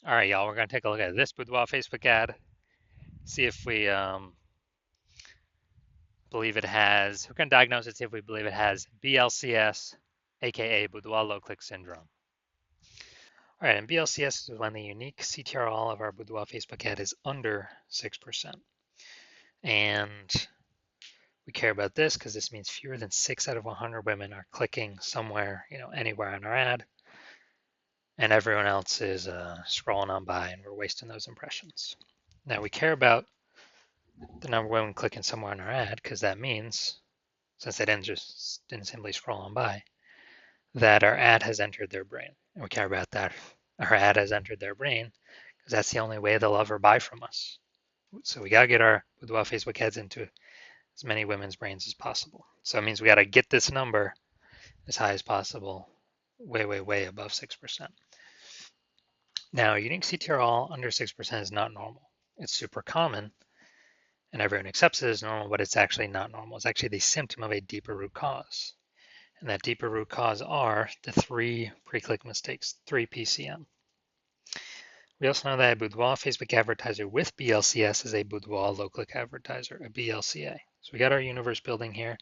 All right, y'all, we're going to take a look at this Boudoir Facebook ad, see if we believe it has, we're going to diagnose it, see if we believe it has BLCS, aka Boudoir low click syndrome. All right, and BLCS is when the unique CTRL of our Boudoir Facebook ad is under 6%. And we care about this because this means fewer than 6 out of 100 women are clicking somewhere, anywhere on our ad, and everyone else is scrolling on by and we're wasting those impressions. Now we care about the number of women clicking somewhere on our ad because that means, since they didn't simply scroll on by, that our ad has entered their brain. And we care about that. Our ad has entered their brain because that's the only way they'll ever buy from us. So we got to get our Boudoir Facebook ads into as many women's brains as possible. So it means we got to get this number as high as possible, way, way, way above 6%. Now, unique CTRL under 6% is not normal. It's super common, and everyone accepts it as normal, but it's actually not normal. It's actually the symptom of a deeper root cause. And that deeper root cause are the 3 pre-click mistakes, 3 PCM. We also know that a Boudoir Facebook advertiser with BLCS is a Boudoir low-click advertiser, a BLCA. So we got our universe building here.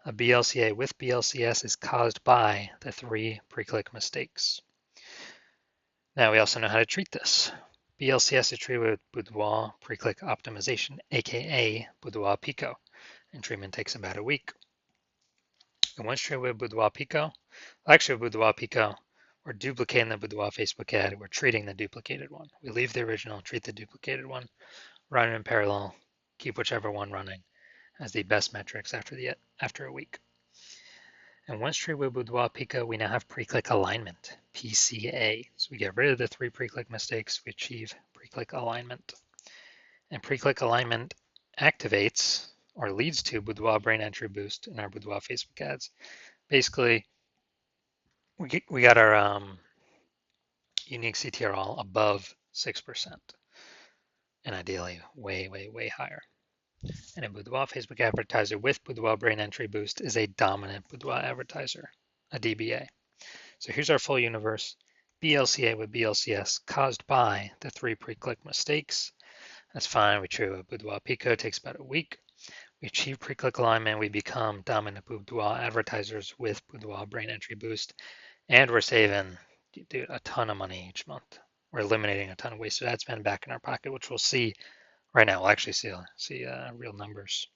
A BLCA with BLCS is caused by the 3 pre-click mistakes. Now we also know how to treat this. BLCS is treated with Boudoir pre-click optimization, aka Boudoir Pico, and treatment takes about a week. And once treated with Boudoir Pico, actually with Boudoir Pico, we're duplicating the Boudoir Facebook ad, we're treating the duplicated one. We leave the original, treat the duplicated one, run it in parallel, keep whichever one running as the best metrics after a week. And once treated with Boudoir Pico, we now have pre-click alignment, PCA. So we get rid of the 3 pre-click mistakes, we achieve pre-click alignment. And pre-click alignment activates or leads to Boudoir brain entry boost in our Boudoir Facebook ads. Basically, we got our unique CTRL above 6%, and ideally way, way, way higher. And a Boudoir Facebook advertiser with Boudoir brain entry boost is a dominant Boudoir advertiser, a DBA. So here's our full universe. BLCA with BLCS caused by the 3 pre-click mistakes. That's fine. We treat a Boudoir Pico, takes about a week. We achieve pre-click alignment. We become dominant Boudoir advertisers with Boudoir brain entry boost. And we're saving, dude, a ton of money each month. We're eliminating a ton of wasted ad spend back in our pocket, which we'll see right now. We'll actually see real numbers.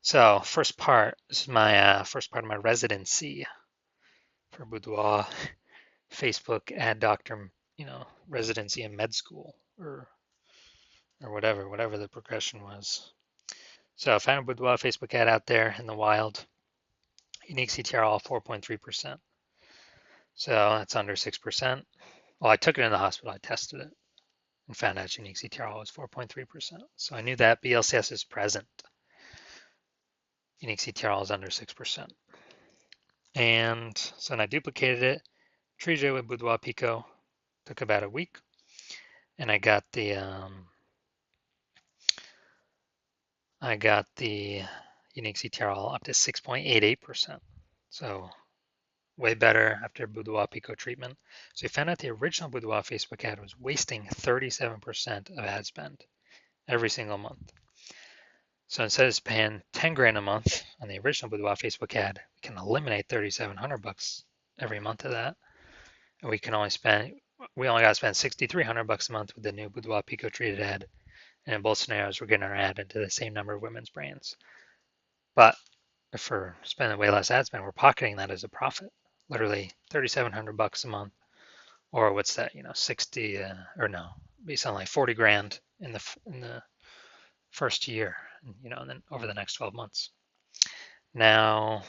So first part, this is my first part of my residency for Boudoir Facebook ad doctor, residency in med school or whatever the progression was. So I found a Boudoir Facebook ad out there in the wild. Unique CTRL 4.3%. So that's under 6%. Well, I took it in the hospital, I tested it, and found out unique CTRL was 4.3%. So I knew that BLCS is present. Unique CTRL is under 6%. And so then I duplicated it, treated it with Boudoir Pico, took about a week, and I got the unique CTRL up to 6.88%. So way better after Boudoir Pico treatment. So we found out the original Boudoir Facebook ad was wasting 37% of ad spend every single month. So instead of paying 10 grand a month on the original Boudoir Facebook ad, we can eliminate 3,700 bucks every month of that. And we only got to spend 6,300 bucks a month with the new Boudoir Pico treated ad. And in both scenarios, we're getting our ad into the same number of women's brains. But if we're spending way less ad spend, we're pocketing that as a profit. Literally 3,700 bucks a month, or what's that? 60 or no, be something like 40 grand in the first year, and then over the next 12 months. Now,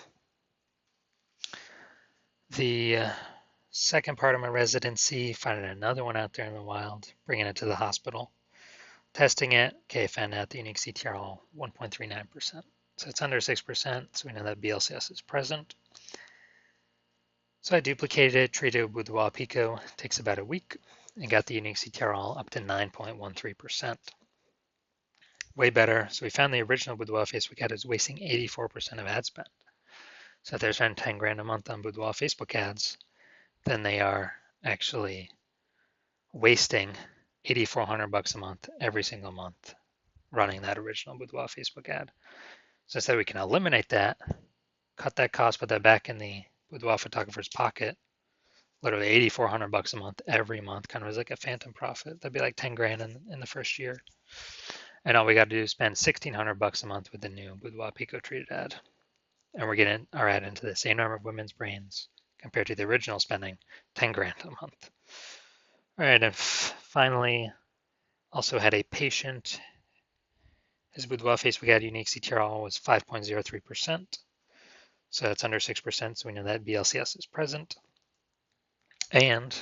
the second part of my residency, finding another one out there in the wild, bringing it to the hospital, testing it. Okay, found out the unique CTRL 1.39%. So it's under 6%, so we know that BLCS is present. So I duplicated it, treated it with Boudoir Pico, takes about a week, and got the unique CTRL up to 9.13%. Way better. So we found the original Boudoir Facebook ad is wasting 84% of ad spend. So if they're spending 10 grand a month on Boudoir Facebook ads, then they are actually wasting $8,400 a month every single month running that original Boudoir Facebook ad. So instead we can eliminate that, cut that cost, put that back in the Boudoir photographer's pocket, literally $8,400 a month every month, kind of as like a phantom profit. That'd be like 10 grand in the first year. And all we got to do is spend $1,600 a month with the new Boudoir Pico treated ad. And we're getting our ad into the same number of women's brains compared to the original spending 10 grand a month. All right, and finally, also had a patient. His Boudoir Facebook ad unique CTRL was 5.03%. So that's under 6%. So we know that BLCS is present. And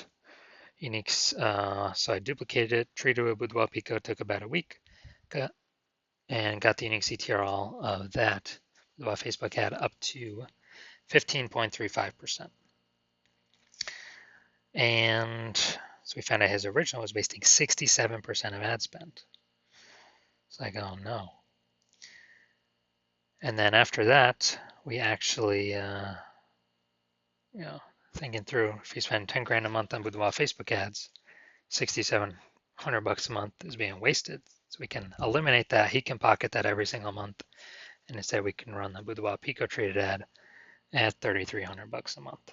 unique, so I duplicated it, treated with Boudoir Pico, took about a week, and got the unique CTRL of that Boudoir Facebook ad up to 15.35%. And so we found out his original was wasting 67% of ad spend. It's like, oh no. And then after that, we actually, thinking through, if you spend 10 grand a month on Boudoir Facebook ads, $6,700 a month is being wasted. So we can eliminate that. He can pocket that every single month. And instead we can run the Boudoir Pico treated ad at $3,300 a month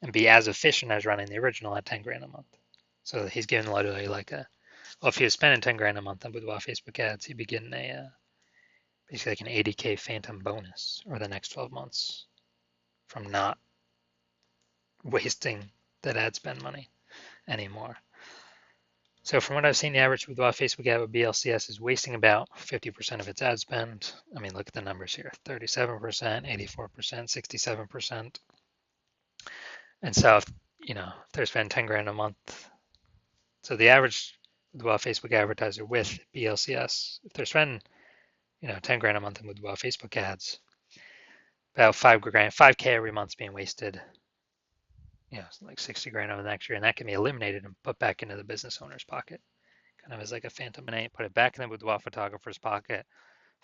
and be as efficient as running the original at 10 grand a month. So he's getting literally like well, if he was spending 10 grand a month on Boudoir Facebook ads, he'd be getting basically like an 80K phantom bonus over the next 12 months from not wasting that ad spend money anymore. So from what I've seen, the average Boudoir Facebook ad with BLCS is wasting about 50% of its ad spend. I mean, look at the numbers here, 37%, 84%, 67%. And so, if they're spending 10 grand a month, so the average Boudoir Facebook advertiser with BLCS, if they're spending, 10 grand a month in Boudoir Facebook ads, about 5K every month is being wasted, like 60 grand over the next year, and that can be eliminated and put back into the business owner's pocket, kind of as like a phantom money. Put it back in the Boudoir photographer's pocket,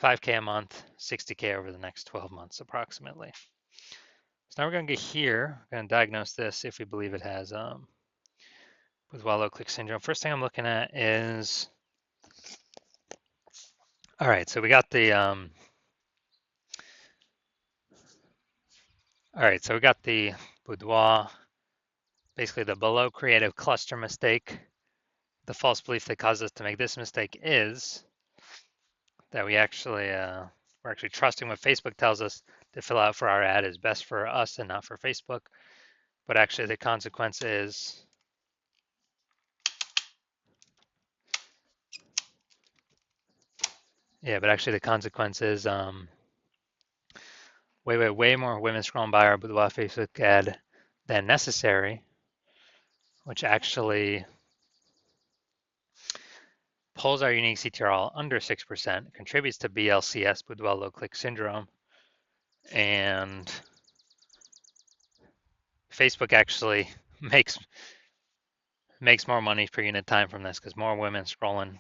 5K a month, 60K over the next 12 months approximately. So now we're going to get here, we're going to diagnose this if we believe it has Boudoir low click syndrome. First thing I'm looking at is, all right, so we got the, Boudoir, basically the below creative cluster mistake. The false belief that caused us to make this mistake is that we're actually trusting what Facebook tells us to fill out for our ad is best for us and not for Facebook. But actually the consequence is way more women scrolling by our Boudoir Facebook ad than necessary, which actually pulls our unique CTRL under 6%, contributes to BLCS, Boudoir low click syndrome, and Facebook actually makes more money per unit time from this because more women scrolling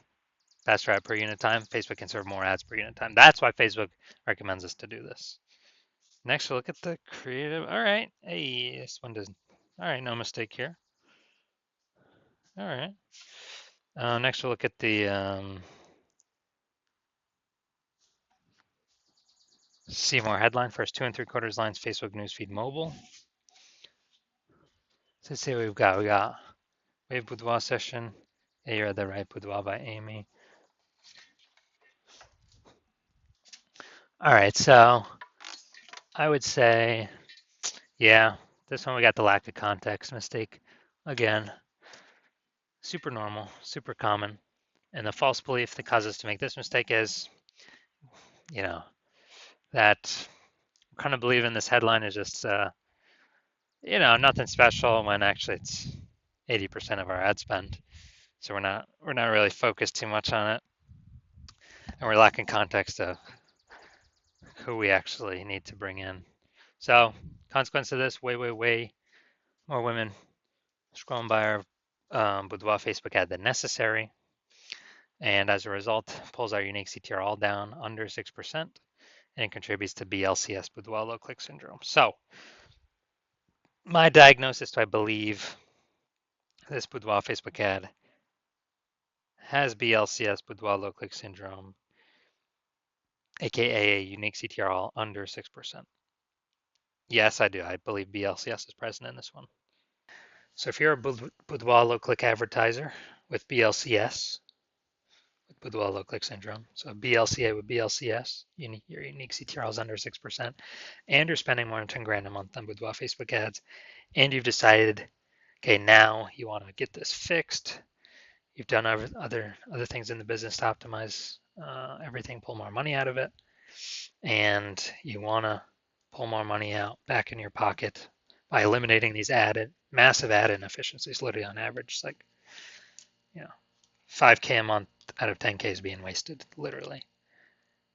faster ad per unit time. Facebook can serve more ads per unit time. That's why Facebook recommends us to do this. Next, we'll look at the creative. All right. Hey, this one doesn't. All right, no mistake here. All right. Next, we'll look at the see more headline. First 2 3/4 lines, Facebook newsfeed mobile. So let's see what we've got. We got Wave Boudoir session. Yeah, you're the right, Boudoir by Amy. All right, so I would say, yeah, this one we got the lack of context mistake. Again, super normal, super common. And the false belief that causes us to make this mistake is, that kind of believe in this headline is just, nothing special when actually it's 80% of our ad spend. So we're not really focused too much on it. And we're lacking context of who we actually need to bring in. So consequence of this, way more women scrolling by our Boudoir Facebook ad than necessary. And as a result, pulls our unique CTR down under 6% and contributes to BLCS, Boudoir low click syndrome. So my diagnosis, I believe this Boudoir Facebook ad has BLCS, Boudoir low click syndrome, aka a unique CTRL under 6%. Yes, I do. I believe BLCS is present in this one. So if you're a Boudoir low click advertiser with BLCS, with Boudoir low click syndrome, so BLCA with BLCS, your unique CTRL is under 6%, and you're spending more than 10 grand a month on Boudoir Facebook ads, and you've decided, okay, now you want to get this fixed. You've done other things in the business to optimize everything, pull more money out of it, and you want to pull more money out back in your pocket by eliminating these massive ad inefficiencies. Literally on average, it's like 5K a month out of 10K is being wasted. Literally,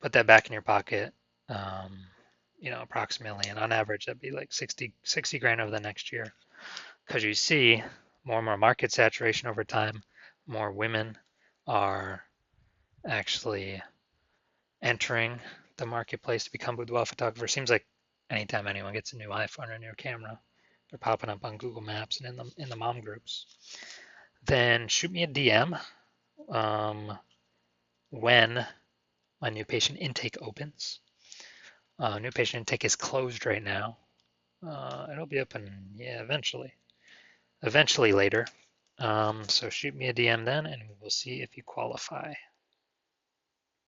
put that back in your pocket. Approximately, and on average, that'd be like 60 grand over the next year. Because you see more and more market saturation over time, more women are actually entering the marketplace to become boudoir photographers. Seems like anytime anyone gets a new iPhone or a new camera, they're popping up on Google Maps and in the mom groups. Then shoot me a DM when my new patient intake opens. New patient intake is closed right now. It'll be open, eventually later. So shoot me a DM then, and we will see if you qualify.